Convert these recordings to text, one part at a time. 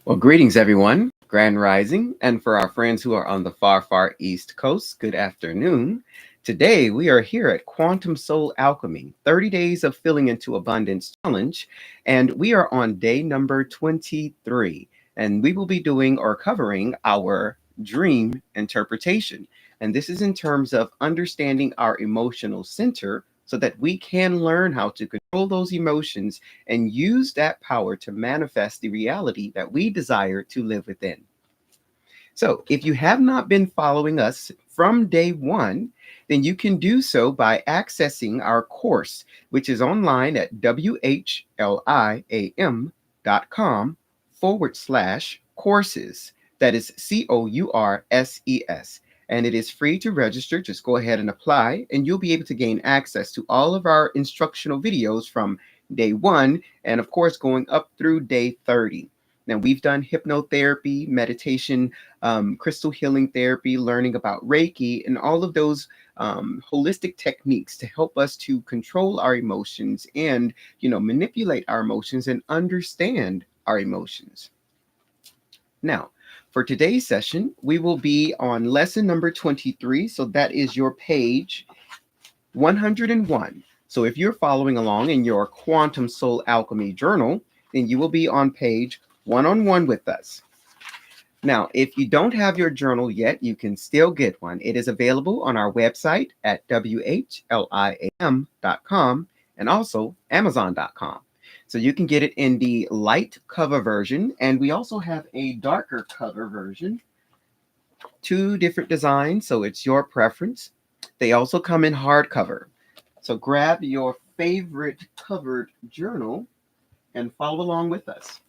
Well, greetings, everyone. Grand Rising. And for our friends who are on the far, far East Coast, good afternoon. Today, we are here at Quantum Soul Alchemy, 30 Days of Filling into Abundance Challenge. And we are on day number 23. And we will be doing or covering our dream interpretation. And this is in terms of understanding our emotional center so that we can learn how to control those emotions and use that power to manifest the reality that we desire to live within. So, if you have not been following us from day one, then you can do so by accessing our course, which is online at whliam.com/courses. That is COURSES. And it is free to register. Just go ahead and apply, and you'll be able to gain access to all of our instructional videos from day one, and of course, going up through day 30. Now, we've done hypnotherapy, meditation, crystal healing therapy, learning about Reiki, and all of those holistic techniques to help us to control our emotions and, manipulate our emotions and understand our emotions. Now, for today's session, we will be on lesson number 23. So that is your page 101. So if you're following along in your Quantum Soul Alchemy journal, then you will be on page 101 with us. Now, if you don't have your journal yet, you can still get one. It is available on our website at whliam.com and also amazon.com. So you can get it in the light cover version, and we also have a darker cover version. Two different designs, so it's your preference. They also come in hardcover. So grab your favorite covered journal and follow along with us.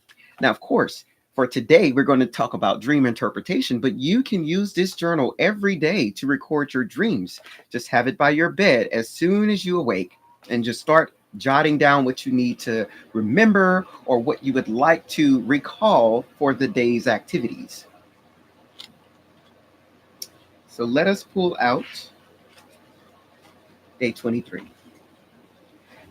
Now, of course, for today, we're going to talk about dream interpretation, but you can use this journal every day to record your dreams. Just have it by your bed as soon as you awake and just start jotting down what you need to remember or what you would like to recall for the day's activities. So let us pull out day 23.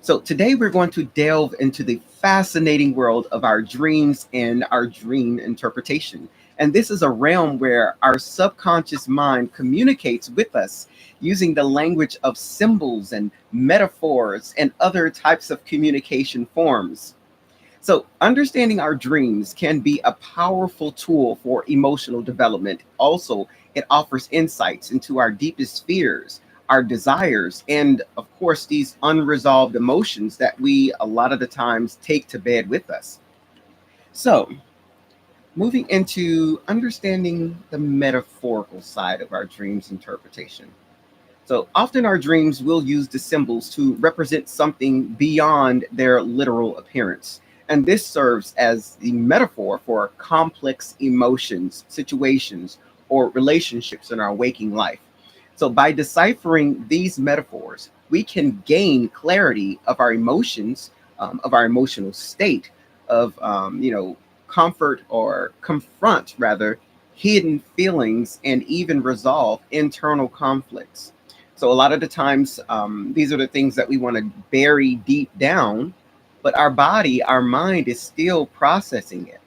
So today we're going to delve into the fascinating world of our dreams and our dream interpretation. And this is a realm where our subconscious mind communicates with us using the language of symbols and metaphors and other types of communication forms. So, understanding our dreams can be a powerful tool for emotional development. Also, it offers insights into our deepest fears, our desires, and of course, these unresolved emotions that we a lot of the times take to bed with us. So, moving into understanding the metaphorical side of our dreams interpretation. So often our dreams will use the symbols to represent something beyond their literal appearance. And this serves as the metaphor for complex emotions, situations, or relationships in our waking life. So by deciphering these metaphors, we can gain clarity of our emotions, of our emotional state, of comfort or confront rather hidden feelings, and even resolve internal conflicts. So a lot of the times, these are the things that we want to bury deep down, but our body, our mind is still processing it.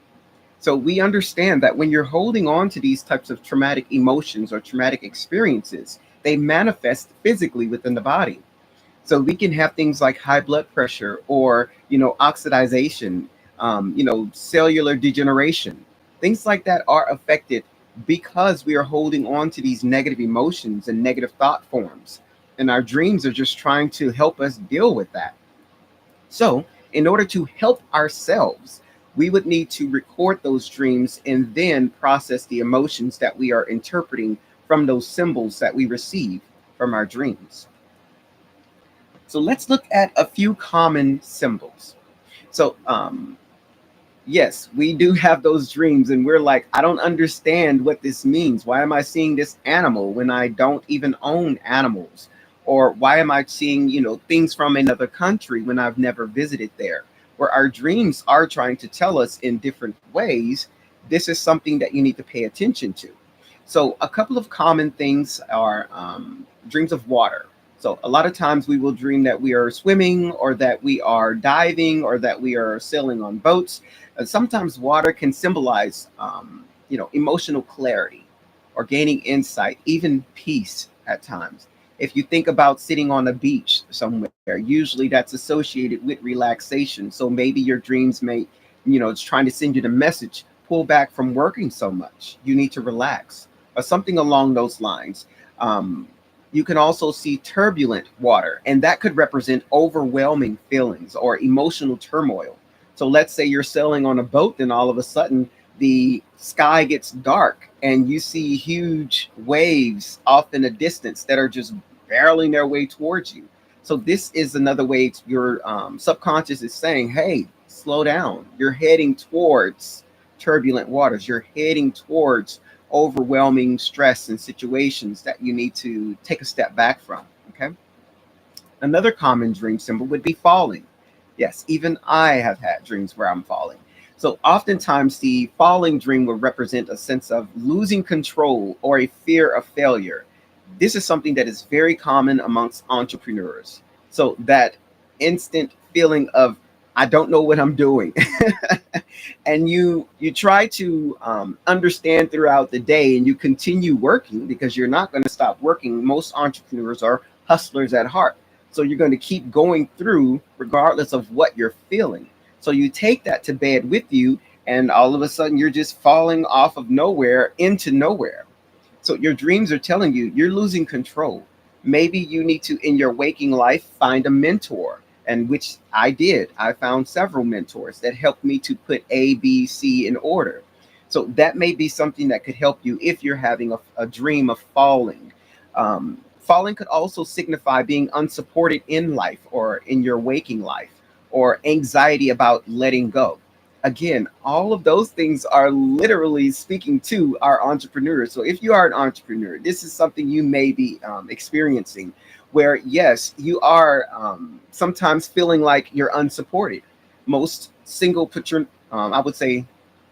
So we understand that when you're holding on to these types of traumatic emotions or traumatic experiences, they manifest physically within the body. So we can have things like high blood pressure or, oxidation, cellular degeneration. Things like that are affected because we are holding on to these negative emotions and negative thought forms. And our dreams are just trying to help us deal with that. So, in order to help ourselves, we would need to record those dreams and then process the emotions that we are interpreting from those symbols that we receive from our dreams. So, let's look at a few common symbols. So, yes, we do have those dreams, and we're like, I don't understand what this means. Why am I seeing this animal when I don't even own animals? Or why am I seeing, things from another country when I've never visited there? Where our dreams are trying to tell us in different ways, this is something that you need to pay attention to. So, a couple of common things are dreams of water. So a lot of times we will dream that we are swimming or that we are diving or that we are sailing on boats. Sometimes water can symbolize, emotional clarity or gaining insight, even peace at times. If you think about sitting on a beach somewhere, usually that's associated with relaxation. So maybe your dreams may, it's trying to send you the message, pull back from working so much. You need to relax or something along those lines. Um, you can also see turbulent water, and that could represent overwhelming feelings or emotional turmoil. So let's say you're sailing on a boat, then all of a sudden the sky gets dark and you see huge waves off in the distance that are just barreling their way towards you. So this is another way your subconscious is saying, hey, slow down. You're heading towards turbulent waters. You're heading towards overwhelming stress and situations that you need to take a step back from. Okay. Another common dream symbol would be falling. Yes, even I have had dreams where I'm falling. So oftentimes the falling dream will represent a sense of losing control or a fear of failure. This is something that is very common amongst entrepreneurs. So that instant feeling of I don't know what I'm doing. And you try to understand throughout the day and you continue working because you're not going to stop working. Most entrepreneurs are hustlers at heart, so you're going to keep going through regardless of what you're feeling. So you take that to bed with you, and all of a sudden you're just falling off of nowhere into nowhere. So your dreams are telling you you're losing control. Maybe you need to, in your waking life, find a mentor, and which I did. I found several mentors that helped me to put A, B, C in order. So that may be something that could help you if you're having a dream of falling. Falling could also signify being unsupported in life or in your waking life, or anxiety about letting go. Again, all of those things are literally speaking to our entrepreneurs. So if you are an entrepreneur, this is something you may be experiencing, where yes, you are sometimes feeling like you're unsupported. Most I would say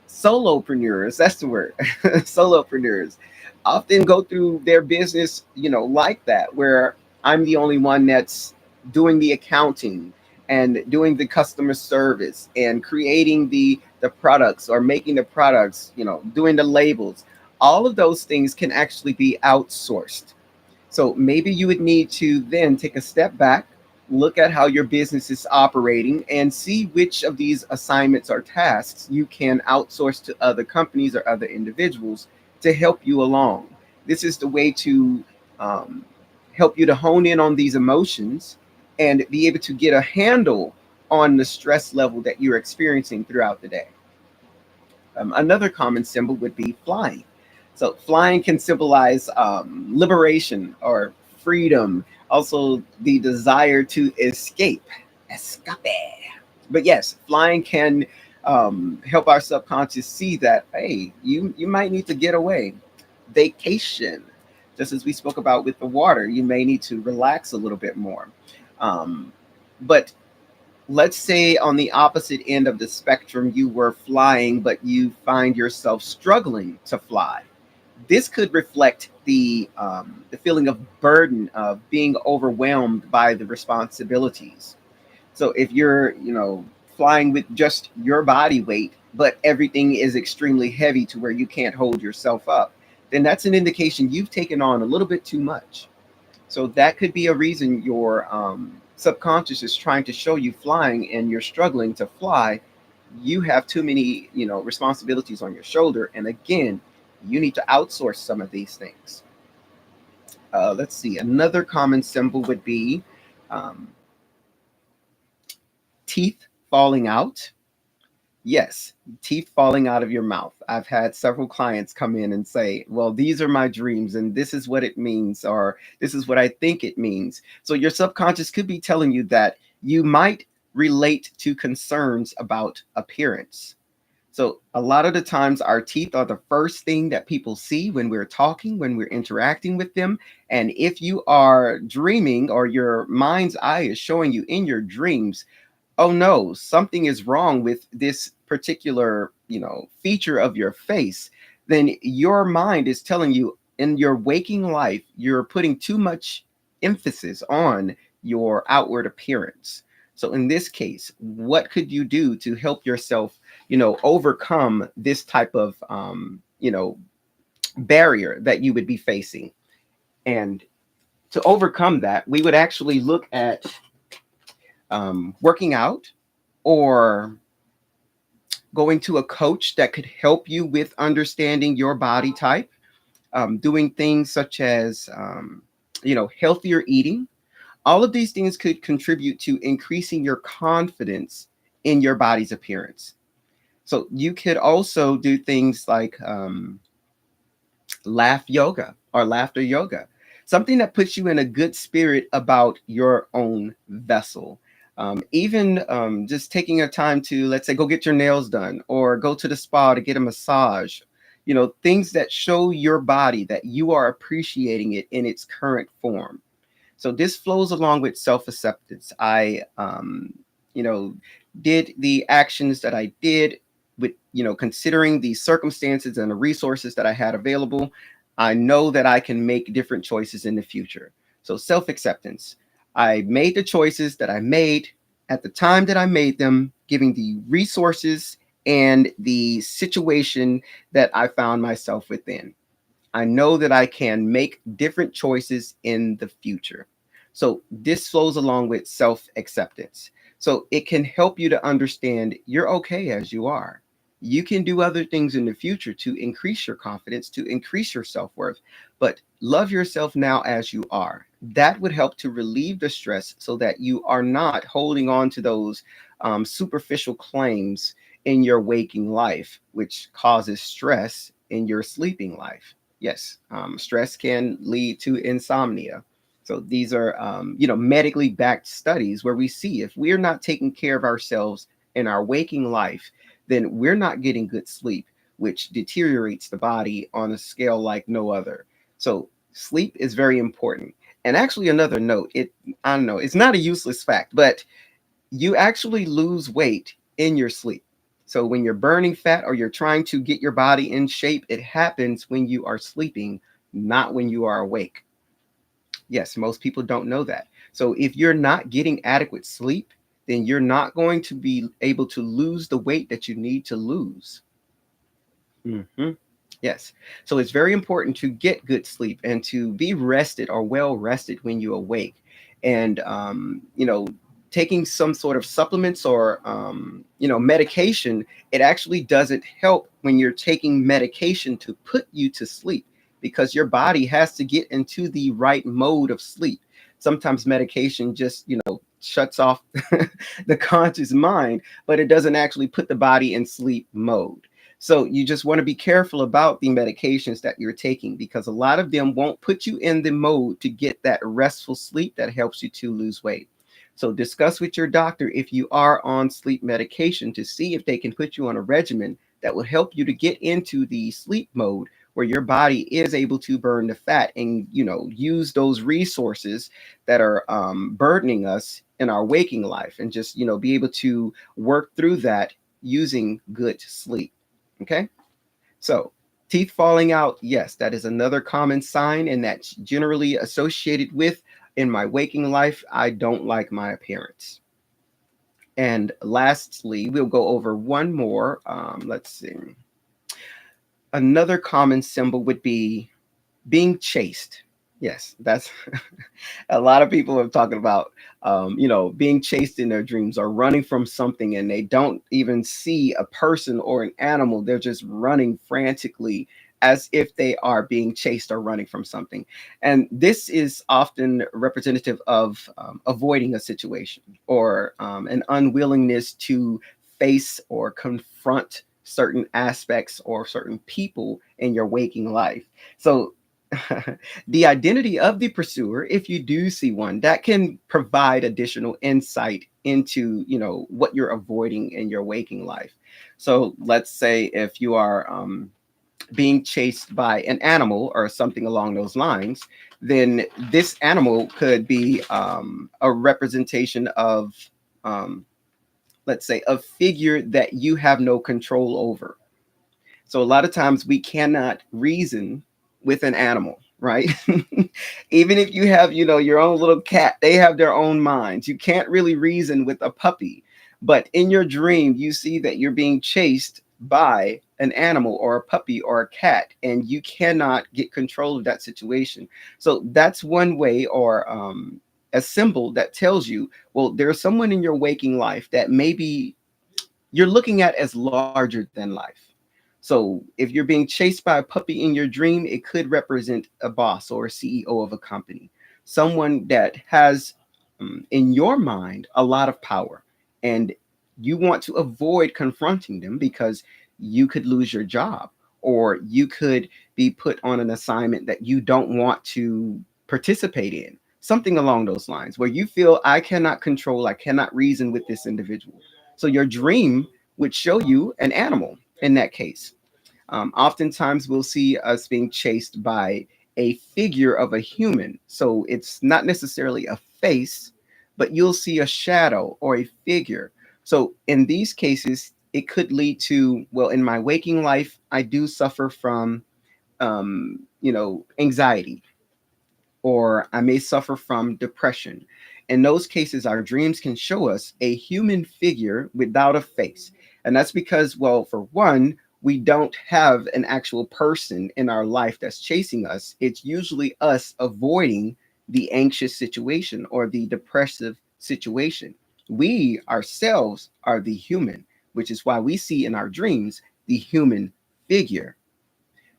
solopreneurs, that's the word, solopreneurs often go through their business, like that, where I'm the only one that's doing the accounting and doing the customer service and creating the products or making the products, doing the labels. All of those things can actually be outsourced. So maybe you would need to then take a step back, look at how your business is operating, and see which of these assignments or tasks you can outsource to other companies or other individuals to help you along. This is the way to um, help you to hone in on these emotions and be able to get a handle on the stress level that you're experiencing throughout the day. Another common symbol would be flying. So flying can symbolize liberation or freedom, also the desire to escape. But yes, flying can help our subconscious see that, hey, you might need to get away, vacation. Just as we spoke about with the water, you may need to relax a little bit more. But let's say on the opposite end of the spectrum, you were flying, but you find yourself struggling to fly. This could reflect the feeling of burden of being overwhelmed by the responsibilities. So if you're, flying with just your body weight, but everything is extremely heavy to where you can't hold yourself up, then that's an indication you've taken on a little bit too much. So that could be a reason your subconscious is trying to show you flying and you're struggling to fly. You have too many, responsibilities on your shoulder. And again, you need to outsource some of these things. Let's see. Another common symbol would be um, teeth falling out. Yes, teeth falling out of your mouth. I've had several clients come in and say, well, these are my dreams and this is what it means, or this is what I think it means. So your subconscious could be telling you that you might relate to concerns about appearance. So a lot of the times our teeth are the first thing that people see when we're talking, when we're interacting with them. And if you are dreaming or your mind's eye is showing you in your dreams, oh no, something is wrong with this particular, feature of your face, then your mind is telling you in your waking life, you're putting too much emphasis on your outward appearance. So in this case, what could you do to help yourself, overcome this type of, barrier that you would be facing? And to overcome that, we would actually look at working out, or going to a coach that could help you with understanding your body type, doing things such as, healthier eating. All of these things could contribute to increasing your confidence in your body's appearance. So you could also do things like laugh yoga or laughter yoga, something that puts you in a good spirit about your own vessel. Even just taking a time to, let's say, go get your nails done or go to the spa to get a massage, things that show your body that you are appreciating it in its current form. So this flows along with self-acceptance. I, you know, did the actions that I did with, considering the circumstances and the resources that I had available. I know that I can make different choices in the future. So self-acceptance. I made the choices that I made at the time that I made them, giving the resources and the situation that I found myself within. I know that I can make different choices in the future. So this flows along with self acceptance. So it can help you to understand you're okay as you are. You can do other things in the future to increase your confidence, to increase your self worth, but love yourself now as you are. That would help to relieve the stress so that you are not holding on to those superficial claims in your waking life, which causes stress in your sleeping life. Yes, stress can lead to insomnia. So these are, medically backed studies where we see if we're not taking care of ourselves in our waking life, then we're not getting good sleep, which deteriorates the body on a scale like no other. So sleep is very important. And actually, another note, I don't know, it's not a useless fact, but you actually lose weight in your sleep. So when you're burning fat or you're trying to get your body in shape, it happens when you are sleeping, not when you are awake. Yes, most people don't know that. So if you're not getting adequate sleep, then you're not going to be able to lose the weight that you need to lose. hmm Yes. So it's very important to get good sleep and to be rested or well rested when you awake. And, taking some sort of supplements or, medication, it actually doesn't help when you're taking medication to put you to sleep because your body has to get into the right mode of sleep. Sometimes medication just, shuts off the conscious mind, but it doesn't actually put the body in sleep mode. So you just want to be careful about the medications that you're taking because a lot of them won't put you in the mode to get that restful sleep that helps you to lose weight. So discuss with your doctor if you are on sleep medication to see if they can put you on a regimen that will help you to get into the sleep mode where your body is able to burn the fat and use those resources that are burdening us in our waking life and just be able to work through that using good sleep. Okay. So teeth falling out, yes, that is another common sign, and that's generally associated with in my waking life, I don't like my appearance. And lastly, we'll go over one more. Let's see. Another common symbol would be being chased. Yes, that's a lot of people are talking about, being chased in their dreams or running from something, and they don't even see a person or an animal. They're just running frantically as if they are being chased or running from something. And this is often representative of avoiding a situation or an unwillingness to face or confront certain aspects or certain people in your waking life. So the identity of the pursuer, if you do see one, that can provide additional insight into what you're avoiding in your waking life. So let's say if you are being chased by an animal or something along those lines, then this animal could be a representation of, um, let's say, a figure that you have no control over. So a lot of times we cannot reason with an animal. right? Even if you have, your own little cat, they have their own minds. You can't really reason with a puppy. But in your dream, you see that you're being chased by an animal or a puppy or a cat, and you cannot get control of that situation. So that's one way, or a symbol that tells you, well, there's someone in your waking life that maybe you're looking at as larger than life. So if you're being chased by a puppy in your dream, it could represent a boss or a CEO of a company, someone that has, in your mind, a lot of power. And you want to avoid confronting them because you could lose your job, or you could be put on an assignment that you don't want to participate in. Something along those lines, where you feel, I cannot control, I cannot reason with this individual. So your dream would show you an animal in that case. Oftentimes, we'll see us being chased by a figure of a human. So it's not necessarily a face, but you'll see a shadow or a figure. So in these cases, it could lead to, well, in my waking life, I do suffer from, anxiety, or I may suffer from depression. In those cases, our dreams can show us a human figure without a face. And that's because, well, for one, we don't have an actual person in our life that's chasing us. It's usually us avoiding the anxious situation or the depressive situation. We ourselves are the human, which is why we see in our dreams the human figure.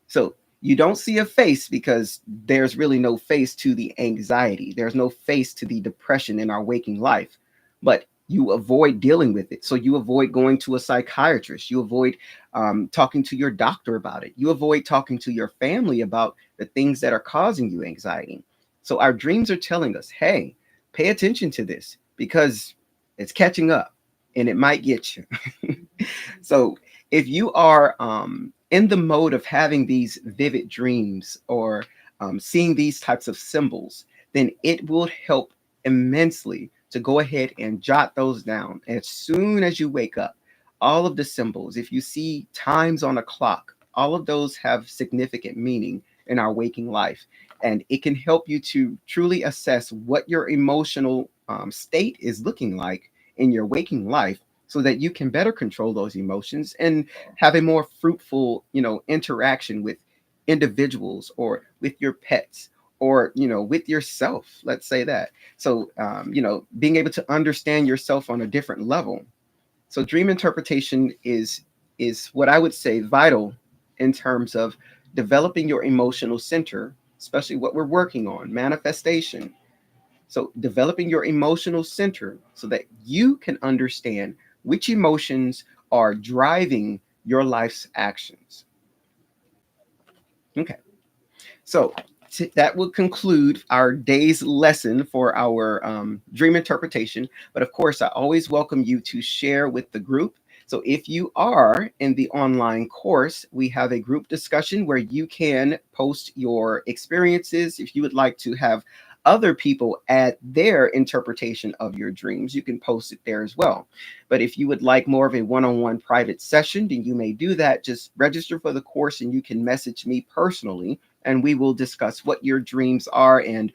So you don't see a face because there's really no face to the anxiety. There's no face to the depression in our waking life, but you avoid dealing with it. So you avoid going to a psychiatrist. You avoid talking to your doctor about it. You avoid talking to your family about the things that are causing you anxiety. So our dreams are telling us, hey, pay attention to this because it's catching up and it might get you. So if you are in the mode of having these vivid dreams, or seeing these types of symbols, then it will help immensely to go ahead and jot those down as soon as you wake up. All of the symbols, if you see times on a clock, all of those have significant meaning in our waking life. And it can help you to truly assess what your emotional state is looking like in your waking life, so that you can better control those emotions and have a more fruitful, interaction with individuals, or with your pets, or with yourself, let's say that. So being able to understand yourself on a different level. So dream interpretation is what I would say vital in terms of developing your emotional center, especially what we're working on, manifestation. So developing your emotional center so that you can understand which emotions are driving your life's actions. Okay. So that will conclude our day's lesson for our dream interpretation. But of course, I always welcome you to share with the group. So if you are in the online course, we have a group discussion where you can post your experiences. If you would like to have other people add their interpretation of your dreams, you can post it there as well. But if you would like more of a one-on-one private session, then you may do that. Just register for the course and you can message me personally, and we will discuss what your dreams are, and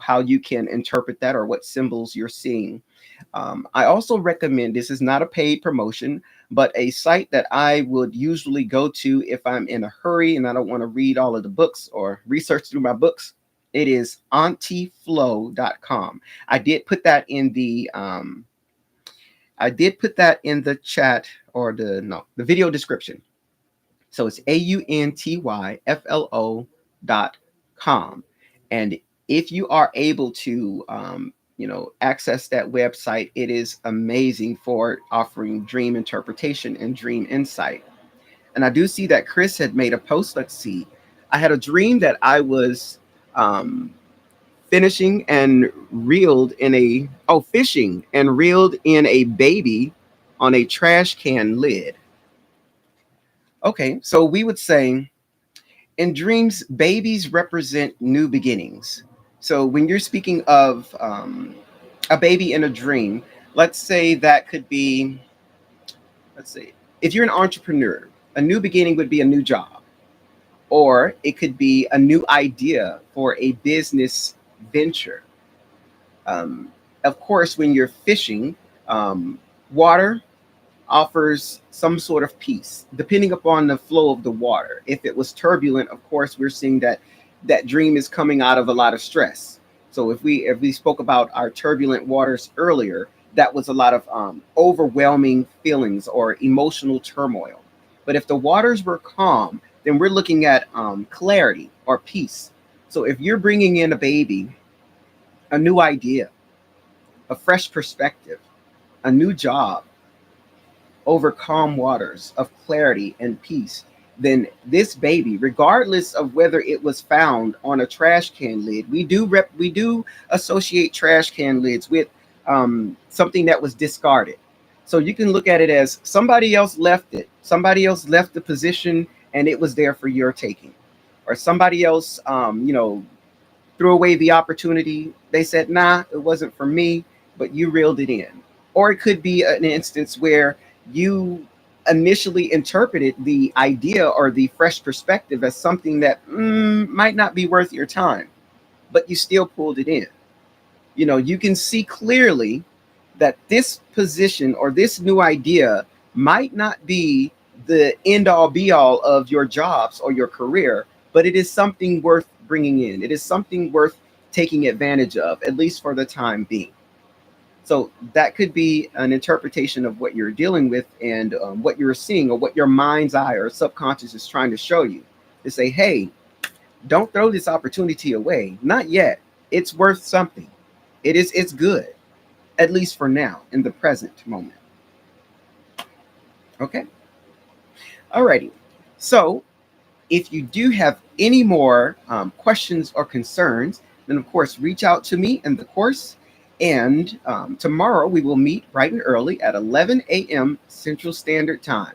how you can interpret that, or what symbols you're seeing. I also recommend, this is not a paid promotion, but a site that I would usually go to if I'm in a hurry and I don't want to read all of the books or research through my books. It is auntieflow.com. I did put that in the chat, or the video description. So it's AUNTYFLO.com. And if you are able to, access that website, it is amazing for offering dream interpretation and dream insight. And I do see that Chris had made a post. Let's see. I had a dream that I was um, finishing and reeled in a, oh, fishing and reeled in a baby on a trash can lid. Okay, so we would say, in dreams, babies represent new beginnings. So when you're speaking of a baby in a dream, let's say that could be, let's say, if you're an entrepreneur, a new beginning would be a new job. or it could be a new idea for a business venture. Um, of course, when you're fishing, water offers some sort of peace, depending upon the flow of the water. If it was turbulent, of course, we're seeing that that dream is coming out of a lot of stress. So if we spoke about our turbulent waters earlier, that was a lot of overwhelming feelings or emotional turmoil. But if the waters were calm, then we're looking at clarity or peace. So if you're bringing in a baby, a new idea, a fresh perspective, a new job, over calm waters of clarity and peace, then this baby, regardless of whether it was found on a trash can lid, we do associate trash can lids with something that was discarded. So you can look at it as somebody else left it, somebody else left the position, and it was there for your taking, or somebody else, threw away the opportunity. They said, nah, it wasn't for me, but you reeled it in. Or it could be an instance where you initially interpreted the idea or the fresh perspective as something that might not be worth your time, but you still pulled it in. You can see clearly that this position or this new idea might not be the end all be all of your jobs or your career, but it is something worth bringing in. It is something worth taking advantage of, at least for the time being. So that could be an interpretation of what you're dealing with and what you're seeing or what your mind's eye or subconscious is trying to show you to say, hey, don't throw this opportunity away. Not yet. It's worth something. It's good, at least for now, in the present moment. Okay. Alrighty. So if you do have any more questions or concerns, then of course reach out to me in the course. And tomorrow we will meet bright and early at 11 a.m. Central Standard Time.